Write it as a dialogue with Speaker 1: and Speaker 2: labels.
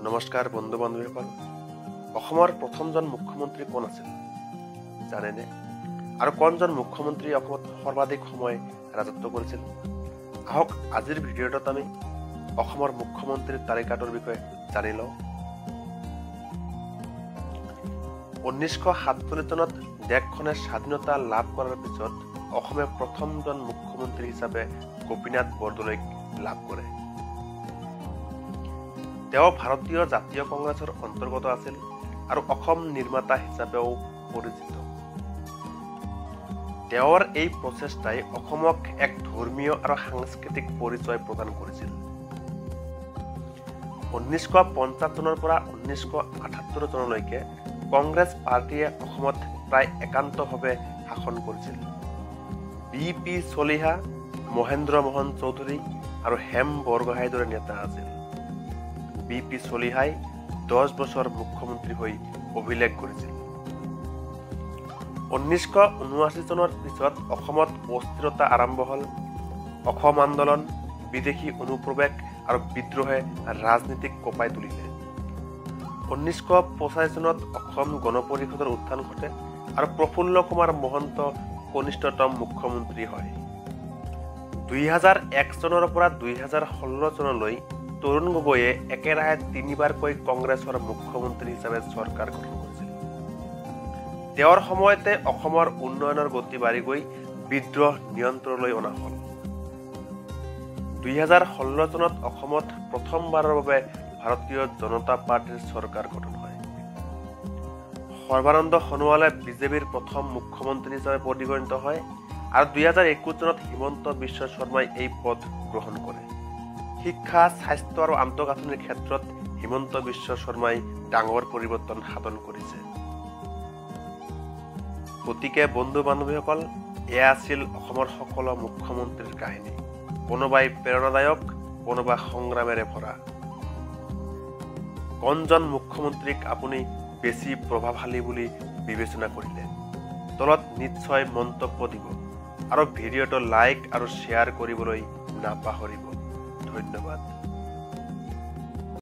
Speaker 1: নমস্কাৰ বন্ধু বান্ধৱীসকল। অসমৰ প্ৰথমজন মুখ্যমন্ত্ৰী কোন আছিল জানেনে? আৰু কোনজন মুখ্যমন্ত্ৰী অসমত সৰ্বাধিক সময় ৰাজত্ব কৰিছিল? আহক আজিৰ ভিডিঅ'টোত আমি অসমৰ মুখ্যমন্ত্ৰীৰ তালিকাটোৰ বিষয়ে জানি লওঁ। 1947 চনত দেশখনে স্বাধীনতা লাভ কৰাৰ পিছত অসমে প্ৰথমজন মুখ্যমন্ত্ৰী হিচাপে গোপীনাথ বৰদলৈক লাভ কৰে। তেওঁ ভাৰতীয় জাতীয় কংগ্ৰেছৰ অন্তৰ্গত আছিল আৰু অসম নিৰ্মাতা হিচাপেও পৰিচিত। তেওঁৰ এই প্ৰচেষ্টাই অসমক এক ধৰ্মীয় আৰু সাংস্কৃতিক পৰিচয় প্ৰদান কৰিছিল। 1950 চনৰ পৰা 1978 চনলৈকে কংগ্ৰেছ পাৰ্টীয়ে অসমত প্ৰায় একান্তভাৱে শাসন কৰিছিল। B.P. চলিহা, মহেন্দ্ৰ মোহন চৌধুৰী আৰু হেম বৰগোহাঁইৰ দৰে নেতা আছিল। B.P. চলিহাই 10 বছৰ মুখ্যমন্ত্ৰী হৈ অভিলেখ কৰিছিল। 1979 চনৰ পিছত অসমত অস্থিৰতা আৰম্ভ হ'ল। অসম আন্দোলন, বিদেশী অনুপ্ৰৱেশ আৰু বিদ্ৰোহে ৰাজনীতিক কঁপাই তুলিলে। 1985 চনত অসম গণ পৰিষদৰ উত্থান ঘটে আৰু প্ৰফুল্ল কুমাৰ মহন্ত কনিষ্ঠতম মুখ্যমন্ত্ৰী হয়। 2001 চনৰ পৰা 2016 চনলৈ তৰুণ গগৈয়ে একেৰাহে 3বাৰকৈ কংগ্ৰেছৰ মুখ্যমন্ত্ৰী হিচাপে চৰকাৰ গঠন কৰিছিল। তেওঁৰ সময়তে অসমৰ উন্নয়নৰ গতি বাঢ়ি গৈ বিদ্ৰোহ নিয়ন্ত্ৰণলৈ অনা হ'ল। 2016 চনত অসমত প্ৰথমবাৰৰ বাবে ভাৰতীয় জনতা পাৰ্টীৰ চৰকাৰ গঠন হয়। সৰ্বানন্দ সোণোৱালে বিজেপিৰ প্ৰথম মুখ্যমন্ত্ৰী হিচাপে পৰিগণিত হয় আৰু 2021 চনত হিমন্ত বিশ্ব শৰ্মাই এই পদ গ্ৰহণ কৰে। শিক্ষা, স্বাস্থ্য আৰু আন্তঃগাঁথনিৰ ক্ষেত্ৰত হিমন্ত বিশ্ব শৰ্মাই ডাঙৰ পৰিৱৰ্তন সাধন কৰিছে। গতিকে বন্ধু বান্ধৱীসকল, এয়া আছিল অসমৰ সকলো মুখ্যমন্ত্ৰীৰ কাহিনী। কোনোবাই প্ৰেৰণাদায়ক, কোনোবা সংগ্ৰামেৰে ভৰা। কোনজন মুখ্যমন্ত্ৰীক আপুনি বেছি প্ৰভাৱশালী বুলি বিবেচনা কৰিলে? তলত নিশ্চয় মন্তব্য দিব আৰু ভিডিঅ'টো লাইক আৰু শ্বেয়াৰ কৰিবলৈ নাপাহৰিব। ধন্যবাদ।